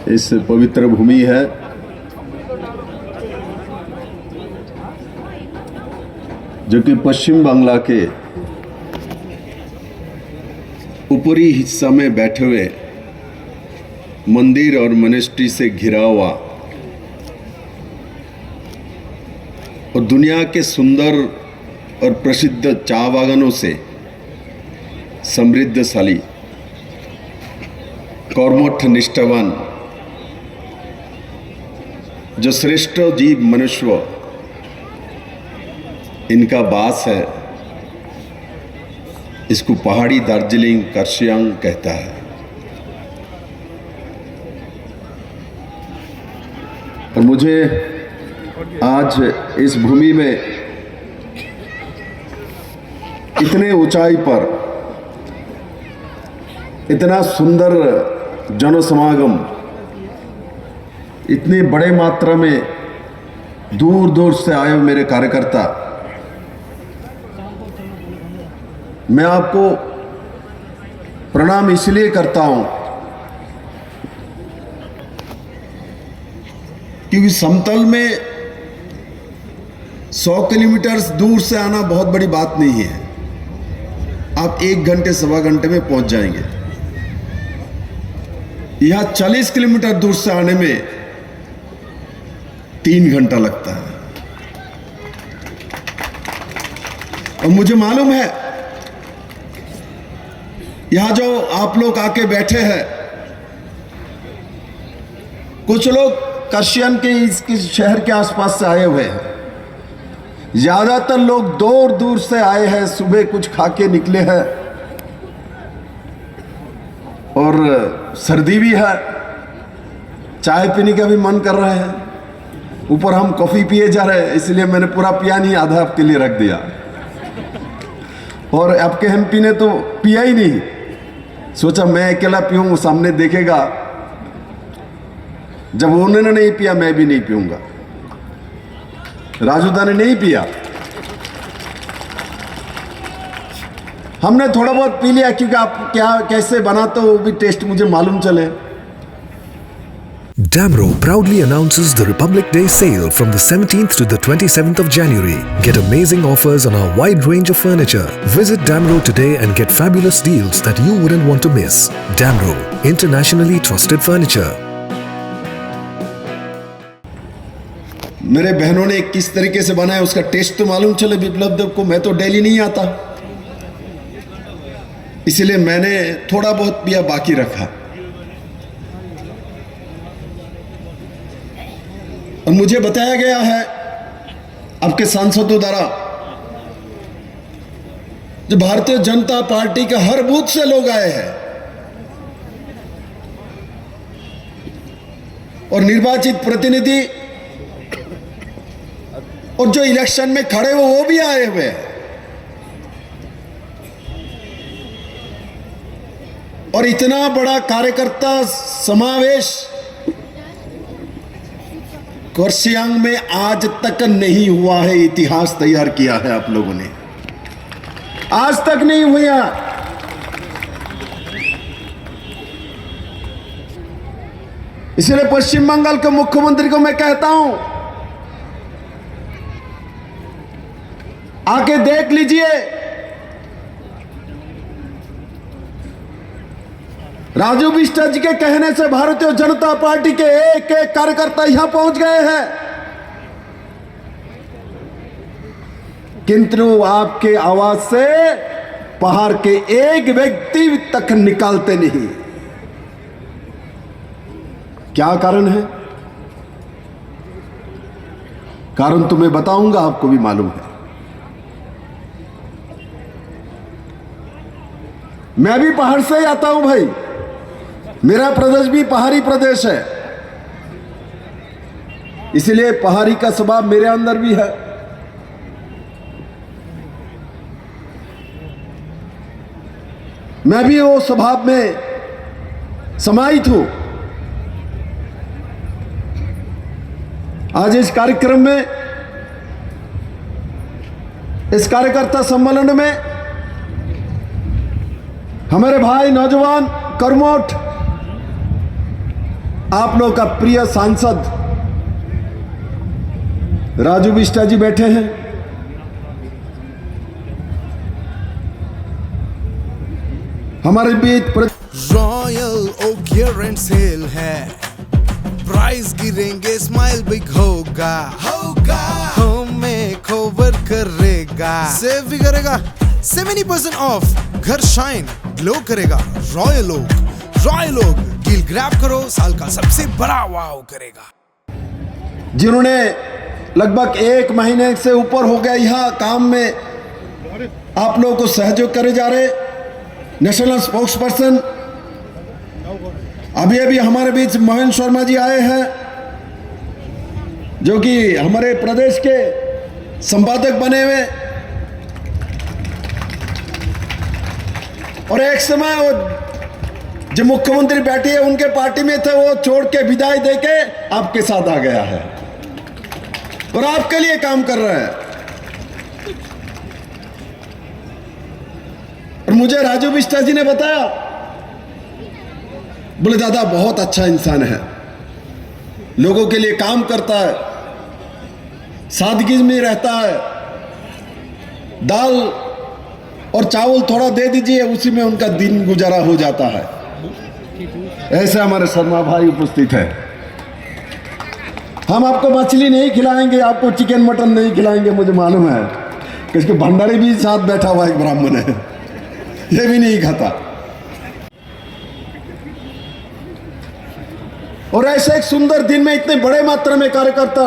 इस पवित्र भूमि है। जो कि पश्चिम बांग्ला के ऊपरी हिस्सा में बैठे हुए मंदिर और मॉनेस्ट्री से घिरा हुआ और दुनिया के सुंदर और प्रसिद्ध चाय बागानों से समृद्धशाली कर्मठ निष्ठावान जो श्रेष्ठ जीव मनुष्य इनका वास है, इसको पहाड़ी दार्जिलिंग कर्सियांग कहता है। और मुझे आज इस भूमि में इतने ऊंचाई पर इतना सुंदर जनसमागम, इतनी बड़े मात्रा में दूर दूर से आए हुए मेरे कार्यकर्ता, मैं आपको प्रणाम इसलिए करता हूं क्योंकि समतल में 100 किलोमीटर दूर से आना बहुत बड़ी बात नहीं है। आप 1 घंटे सवा घंटे में पहुंच जाएंगे। यहां 40 किलोमीटर दूर से आने में 3 घंटा लगता है। और मुझे मालूम है यहां जो आप लोग आके बैठे हैं, कुछ लोग कर्सियंग के इस शहर के आसपास से आए हुए हैं। ज्यादातर लोग दूर दूर से आए हैं, सुबह कुछ खा के निकले हैं और सर्दी भी है, चाय पीने का भी मन कर रहा है। ऊपर हम कॉफी पिए जा रहे हैं, इसलिए मैंने पूरा पिया नहीं, आधा आपके लिए रख दिया। और आपके एमपी ने तो पिया ही नहीं, सोचा मैं अकेला पीऊं, वो सामने देखेगा। जब उन्होंने नहीं पिया मैं भी नहीं पीऊंगा। राजूदा ने नहीं पिया, हमने थोड़ा बहुत पी लिया क्योंकि आप क्या कैसे बनाते हो वो भी टेस्ट मुझे मालूम चले। Damro proudly announces the Republic Day sale from the 17th to the 27th of January. Get amazing offers on our wide range of furniture. Visit Damro today and get fabulous deals that you wouldn't want to miss. Damro, internationally trusted furniture. मेरे बहनों ने किस तरीके से बनाया उसका test तो मालूम चले विप्लव देव को। मैं तो डेली नहीं आता, इसलिए मैंने थोड़ा बहुत पिया, बाकी रखा। और मुझे बताया गया है आपके सांसदों द्वारा, जो भारतीय जनता पार्टी के हर बूथ से लोग आए हैं और निर्वाचित प्रतिनिधि और जो इलेक्शन में खड़े हो वो भी आए हुए हैं। और इतना बड़ा कार्यकर्ता समावेश कर्सियांग में आज तक नहीं हुआ है। इतिहास तैयार किया है आप लोगों ने, आज तक नहीं हुआ। इसलिए पश्चिम बंगाल के मुख्यमंत्री को मैं कहता हूं, आके देख लीजिए। राजू बिष्ट जी के कहने से भारतीय जनता पार्टी के एक एक कार्यकर्ता यहां पहुंच गए हैं, किंतु आपके आवाज से पहाड़ के एक व्यक्ति तक निकालते नहीं। क्या कारण है? कारण तो मैं बताऊंगा, आपको भी मालूम है। मैं भी पहाड़ से ही आता हूं भाई, मेरा प्रदेश भी पहाड़ी प्रदेश है, इसलिए पहाड़ी का स्वभाव मेरे अंदर भी है। मैं भी वो स्वभाव में समाहित हूं। आज इस कार्यक्रम में, इस कार्यकर्ता सम्मेलन में हमारे भाई नौजवान कर्मठ आप लोग का प्रिय सांसद राजू बिष्टा जी बैठे हैं। हमारे बीच Royal Oak year end sale है, प्राइस गिरेंगे, स्माइल बिग होगा, होम मेकओवर करेगा, सेव भी करेगा, 70% ऑफ, घर शाइन ग्लो करेगा। रॉयल ओक डील ग्रैब करो, साल का सबसे बड़ा वाव करेगा। जिन्होंने लगभग 1 महीने से ऊपर हो गया यहाँ काम में आप लोगों को सहयोग करे जा रहे नेशनल स्पोक्स पर्सन अभी हमारे बीच मोहन शर्मा जी आए हैं, जो कि हमारे प्रदेश के संपादक बने हुए, और एक समय वो जो मुख्यमंत्री बैठी है उनके पार्टी में थे, वो छोड़ के विदाई देके आपके साथ आ गया है और आपके लिए काम कर रहा है। और मुझे राजू बिष्टा जी ने बताया, बोले दादा बहुत अच्छा इंसान है, लोगों के लिए काम करता है, सादगी में रहता है, दाल और चावल थोड़ा दे दीजिए, उसी में उनका दिन गुजारा हो जाता है। ऐसे हमारे शर्मा भाई उपस्थित है। हम आपको मछली नहीं खिलाएंगे, आपको चिकन मटन नहीं खिलाएंगे, मुझे मालूम है कि इसके भंडारी भी साथ बैठा हुआ एक ब्राह्मण है, ये भी नहीं खाता। और ऐसे एक सुंदर दिन में इतने बड़े मात्रा में कार्यकर्ता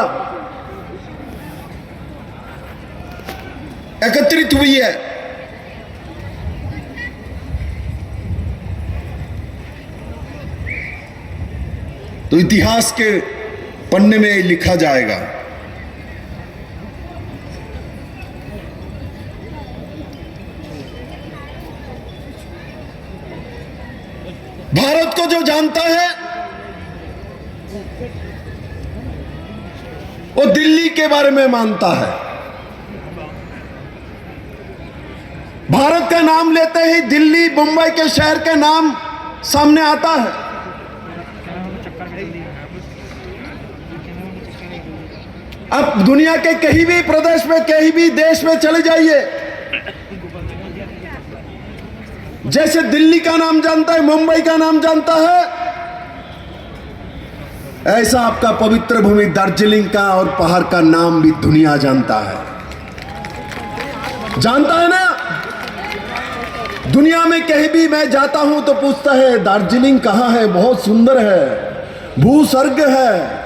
एकत्रित हुई है, तो इतिहास के पन्ने में लिखा जाएगा। भारत को जो जानता है वो दिल्ली के बारे में मानता है। भारत का नाम लेते ही दिल्ली मुंबई के शहर के नाम सामने आता है। आप दुनिया के कहीं भी प्रदेश में, कहीं भी देश में चले जाइए, जैसे दिल्ली का नाम जानता है, मुंबई का नाम जानता है, ऐसा आपका पवित्र भूमि दार्जिलिंग का और पहाड़ का नाम भी दुनिया जानता है। जानता है ना? दुनिया में कहीं भी मैं जाता हूं तो पूछता है दार्जिलिंग कहां है, बहुत सुंदर है, भूस्वर्ग है।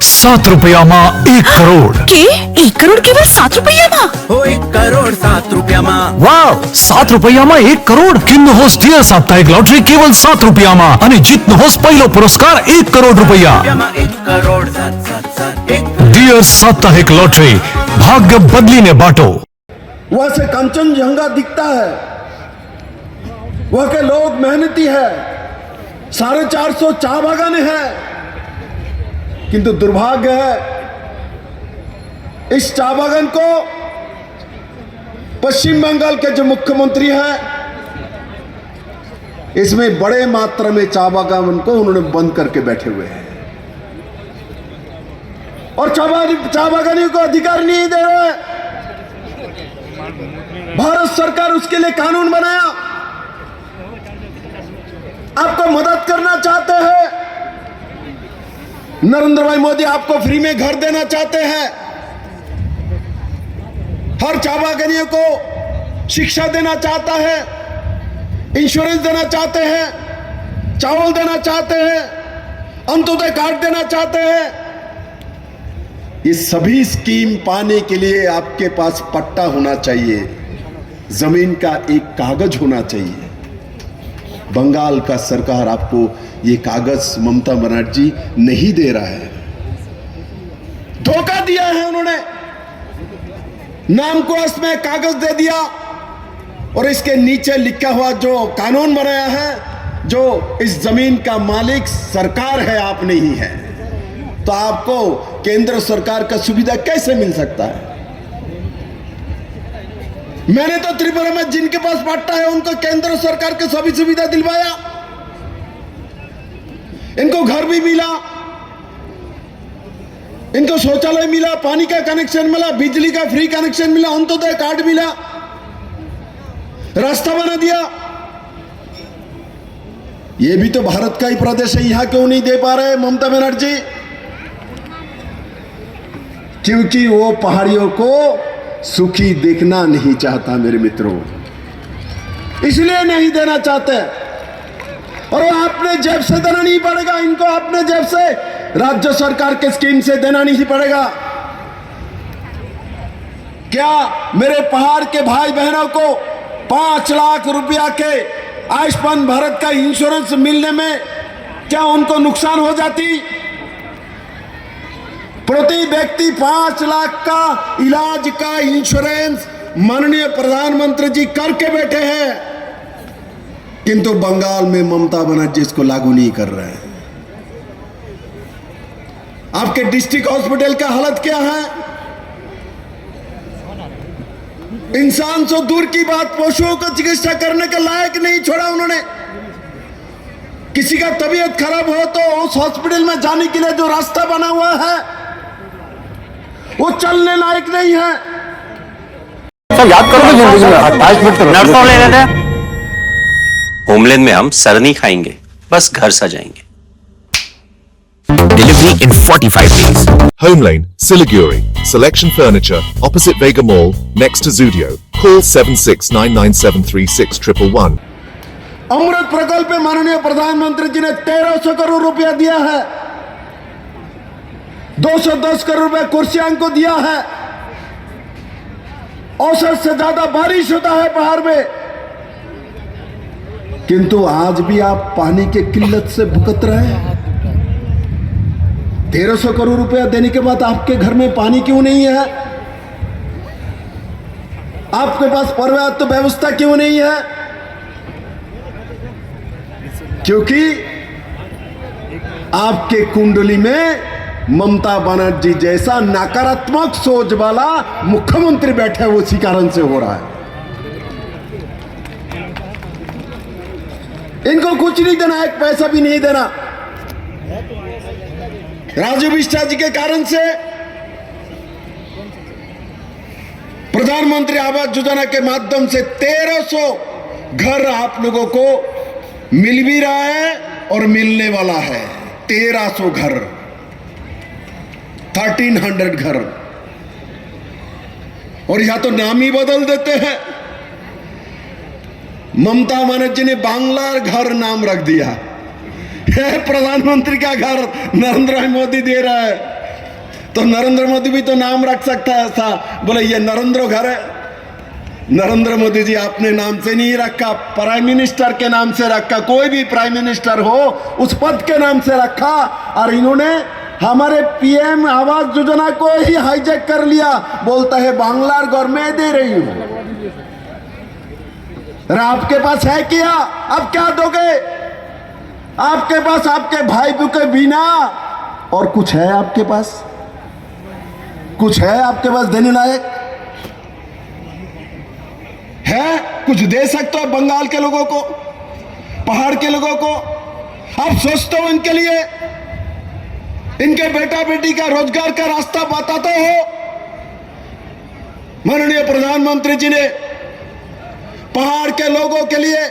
7 रुपयाમાં 1 કરોડ કે 1 કરોડ કેવલ 7 રૂપિયામાં? हो 1 करोड़ 7 रुपयाમાં। વાવ 7 રૂપિયામાં 1 કરોડ કિન્નો હોસ ડિયર સાપ્તાહિક લોટરી કેવલ 7 રૂપિયામાં અને જીતનો હોસ પહેલો પુરસ્કાર 1 કરોડ રૂપિયા। 1 करोड़ 7 ડિયર સાપ્તાહિક લોટરી ભાગ્ય બદલીને બાટો। वहां से कंचनजंगा दिखता है, वहां के लोग मेहनती है, 450 चाय बागान है, किंतु दुर्भाग्य है इस चाय बागान को पश्चिम बंगाल के जो मुख्यमंत्री हैं, इसमें बड़े मात्रा में चाय बागान को उन्होंने बंद करके बैठे हुए हैं और चाय बागानियों को अधिकार नहीं दे रहे। भारत सरकार उसके लिए कानून बनाया, आपको मदद करना चाहते हैं। नरेंद्र भाई मोदी आपको फ्री में घर देना चाहते हैं, हर चाय बागानियों को शिक्षा देना चाहता है, इंश्योरेंस देना चाहते हैं, चावल देना चाहते हैं, अंत्योदय कार्ड देना चाहते हैं। ये सभी स्कीम पाने के लिए आपके पास पट्टा होना चाहिए, जमीन का एक कागज होना चाहिए। बंगाल का सरकार आपको ये कागज ममता बनर्जी नहीं दे रहा है, धोखा दिया है उन्होंने। नाम को इसमें कागज दे दिया और इसके नीचे लिखा हुआ जो कानून बनाया है, जो इस जमीन का मालिक सरकार है, आप नहीं है, तो आपको केंद्र सरकार का सुविधा कैसे मिल सकता है? मैंने तो त्रिपुरा में जिनके पास पट्टा है उनको केंद्र सरकार के सभी सुविधा दिलवाया। इनको घर भी मिला, इनको शौचालय मिला, पानी का कनेक्शन मिला, बिजली का फ्री कनेक्शन मिला, अंत्योदय कार्ड मिला, रास्ता बना दिया। ये भी तो भारत का ही प्रदेश है, यहां क्यों नहीं दे पा रहे ममता बनर्जी? क्योंकि वो पहाड़ियों को सुखी देखना नहीं चाहता मेरे मित्रों, इसलिए नहीं देना चाहते। और वो अपने जेब से देना नहीं पड़ेगा इनको, अपने जेब से, राज्य सरकार के स्कीम से देना नहीं पड़ेगा। क्या मेरे पहाड़ के भाई बहनों को 5 लाख रुपया के आयुष्मान भारत का इंश्योरेंस मिलने में क्या उनको नुकसान हो जाती? प्रति व्यक्ति 5 लाख का इलाज का इंश्योरेंस माननीय प्रधानमंत्री जी करके बैठे हैं, किंतु बंगाल में ममता बनर्जी इसको लागू नहीं कर रहे हैं। आपके डिस्ट्रिक्ट हॉस्पिटल का हालत क्या है? इंसान से दूर की बात, पशुओं को चिकित्सा करने के लायक नहीं छोड़ा उन्होंने। किसी का तबीयत खराब हो तो उस हॉस्पिटल में जाने के लिए जो रास्ता बना हुआ है वो चलने लायक नहीं है। याद करो जिंदगी में 28 मिनट नर्सों ले लेते हैं। होमलैंड में हम सर नहीं खाएंगे, बस घर सजाएंगे। Delivery in 45 days. Homelane, Siliguri. Selection Furniture, opposite Vega Mall, next to Zudio. Call 7699736111. अमृत प्रकल्प में माननीय प्रधानमंत्री जी ने 1300 करोड़ रुपया दिया है, 210 करोड़ रुपया कुर्सियांग को दिया है। औसत से ज्यादा बारिश होता है पहाड़ में, किंतु आज भी आप पानी के किल्लत से भुगत रहे हैं। 1300 करोड़ रुपया देने के बाद आपके घर में पानी क्यों नहीं है? आपके पास पर्याप्त व्यवस्था क्यों नहीं है? क्योंकि आपके कुंडली में ममता बनर्जी जैसा नकारात्मक सोच वाला मुख्यमंत्री बैठे, उसी कारण से हो रहा है। इनको कुछ नहीं देना, एक पैसा भी नहीं देना। राजू बिष्टा जी के कारण से प्रधानमंत्री आवास योजना के माध्यम से 1300 घर आप लोगों को मिल भी रहा है और मिलने वाला है। 1300 घर, 1300 घर। और यहां तो नाम ही बदल देते हैं। ममता बनर्जी ने बांग्ला घर नाम रख दिया। प्रधानमंत्री का घर नरेंद्र मोदी दे रहा है, तो नरेंद्र मोदी भी तो नाम रख सकता है था, बोले ये नरेंद्र घर है। नरेंद्र मोदी जी आपने नाम से नहीं रखा, प्राइम मिनिस्टर के नाम से रखा। कोई भी प्राइम मिनिस्टर हो उस पद के नाम से रखा, और इन्होंने हमारे पीएम आवास योजना को ही हाईजैक कर लिया। बोलता है बांग्ला घर में दे रही हूं। अरे आपके पास है क्या? अब क्या दोगे? आपके पास आपके भाई के बिना और कुछ है? आपके पास कुछ है? आपके पास देने लायक है? कुछ दे सकते हो बंगाल के लोगों को, पहाड़ के लोगों को? आप सोचते हो इनके लिए, इनके बेटा बेटी का रोजगार का रास्ता बताते हो? माननीय प्रधानमंत्री जी ने पहाड़ के लोगों के लिए,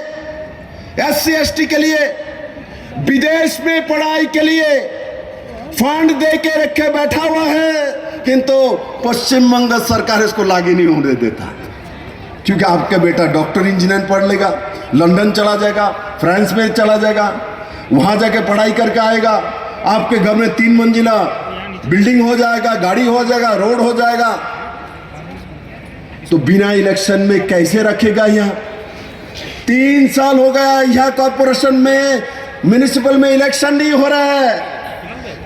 SC ST के लिए, विदेश में पढ़ाई के लिए फंड दे के रखे बैठा हुआ है, किंतु पश्चिम बंगाल सरकार इसको लागू नहीं होने देता। क्योंकि आपका बेटा डॉक्टर इंजीनियर पढ़ लेगा, लंदन चला जाएगा, फ्रांस में चला जाएगा, वहां जाके पढ़ाई करके आएगा, आपके घर में 3 मंजिला बिल्डिंग हो जाएगा, गाड़ी हो जाएगा, रोड हो जाएगा। तो बिना इलेक्शन में कैसे रखेगा? यहाँ 3 साल हो गया, यहाँ कॉर्पोरेशन में, म्युनिसिपल में इलेक्शन नहीं हो रहा है।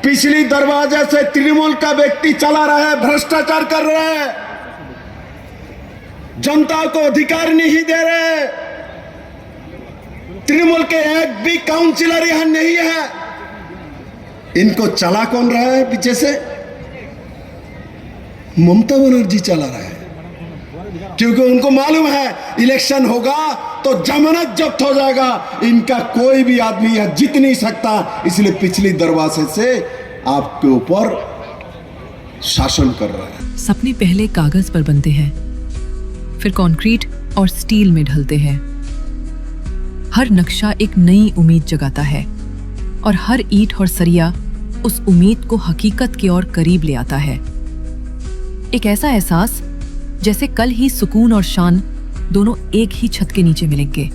पिछली दरवाजे से तृणमूल का व्यक्ति चला रहा है, भ्रष्टाचार कर रहा है, जनता को अधिकार नहीं दे रहे। तृणमूल के एक भी काउंसिलर यहां नहीं है। इनको चला कौन रहा है पीछे से? ममता बनर्जी चला रहा है। क्योंकि उनको मालूम है इलेक्शन होगा तो जमानत जब्त हो जाएगा, इनका कोई भी आदमी यह जीत नहीं सकता, इसलिए पिछली दरवाजे से आपके ऊपर शासन कर रहा है। सपने पहले कागज पर बनते हैं, फिर कंक्रीट और स्टील में ढलते हैं। हर नक्शा एक नई उम्मीद जगाता है और हर ईंट और सरिया उस उम्मीद को हकीकत की ओर करीब ले आता है। एक ऐसा एहसास जैसे कल ही सुकून और शान दोनों एक ही छत के नीचे मिलेंगे।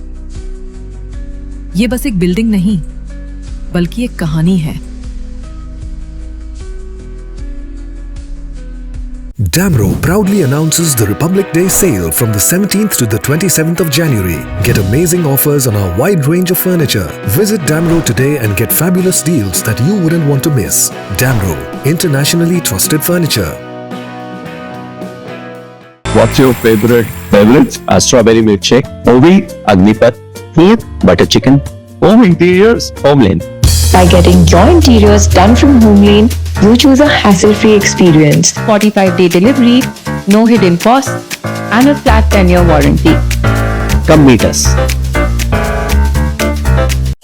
ये बस एक बिल्डिंग नहीं, बल्कि एक कहानी है। Damro proudly announces the Republic Day sale from the 17th to the 27th of January. Get amazing offers on our wide range of furniture. Visit Damro today and get fabulous deals that you wouldn't want to miss. Damro, internationally trusted furniture. What's your favorites? Strawberry milkshake, Ovi, Agnipat, Kheer, butter chicken, home interiors, Homeland. By getting your interiors done from Homelane, you choose a hassle-free experience. 45-day delivery, no hidden costs, and a flat 10-year warranty. Come meet us.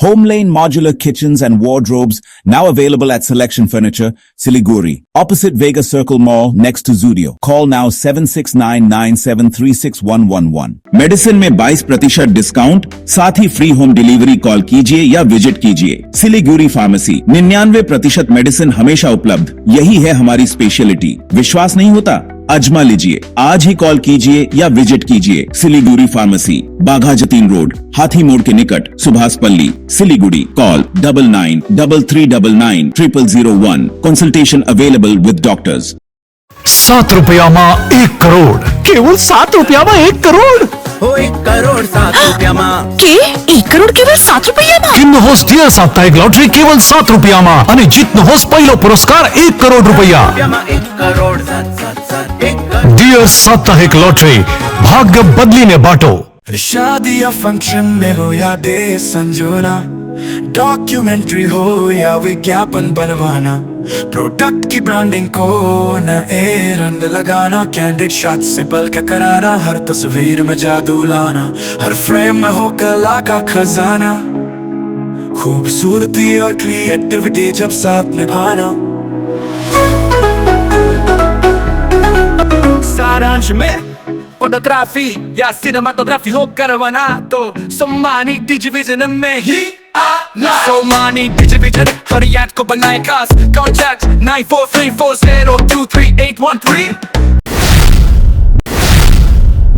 Homelane Modular Kitchens and Wardrobes now available at Selection Furniture, Siliguri, opposite Vega Circle Mall next to Zudio. Call now 7699736111. Medicine में 22% discount, साथ ही free home delivery. Call कीजिए या visit कीजिए। Siliguri pharmacy, 99% medicine हमेशा उपलब्ध, यही है हमारी स्पेशलिटी। विश्वास नहीं होता? अजमा लीजिए। आज ही कॉल कीजिए या विजिट कीजिए। सिलीगुड़ी फार्मेसी, बाघा जतीन रोड, हाथी मोड़ के निकट, सुभाष पल्ली, Siliguri. Call 9933990001। Consultation available with doctors. 7 રૂપિયામાં 1 કરોડ, કેવલ 7 રૂપિયામાં 1 કરોડ। हो 1 करोड़ 7 રૂપિયામાં। के 1 करोड़ केवल 7 रुपयाમાં? કિન્નો સ્ટીયર સાપ્તાહિક લોટરી કેવલ 7 રૂપિયામાં અને જીતનો હોસ પહેલો પુરસ્કાર 1 કરોડ રૂપિયા। 1 કરોડ 7 1 કરોડ। डियर साप्ताहिक लॉटरी, भाग्य बदलीने बाटो। शादी या फंक्शन में हो या डे संजोना, डॉक्यूमेंट्री हो या विज्ञापन बनवाना, प्रोडक्ट की ब्रांडिंग को न रंग लगाना, कैंडिड शॉट से पल के कराना, हर तस्वीर में जादू लाना, हर फ्रेम में हो कला का खजाना, खूबसूरती और क्रिएटिविटी जब साथ निभाना। सारांश में फोटोग्राफी या सिनेमाटोग्राफी हो करवाना तो सम्मानी डिजिविजन में ही आना। सम्मानी डिजिविजन हर याद को बनाए खास। कॉन्टैक्ट 9434023813।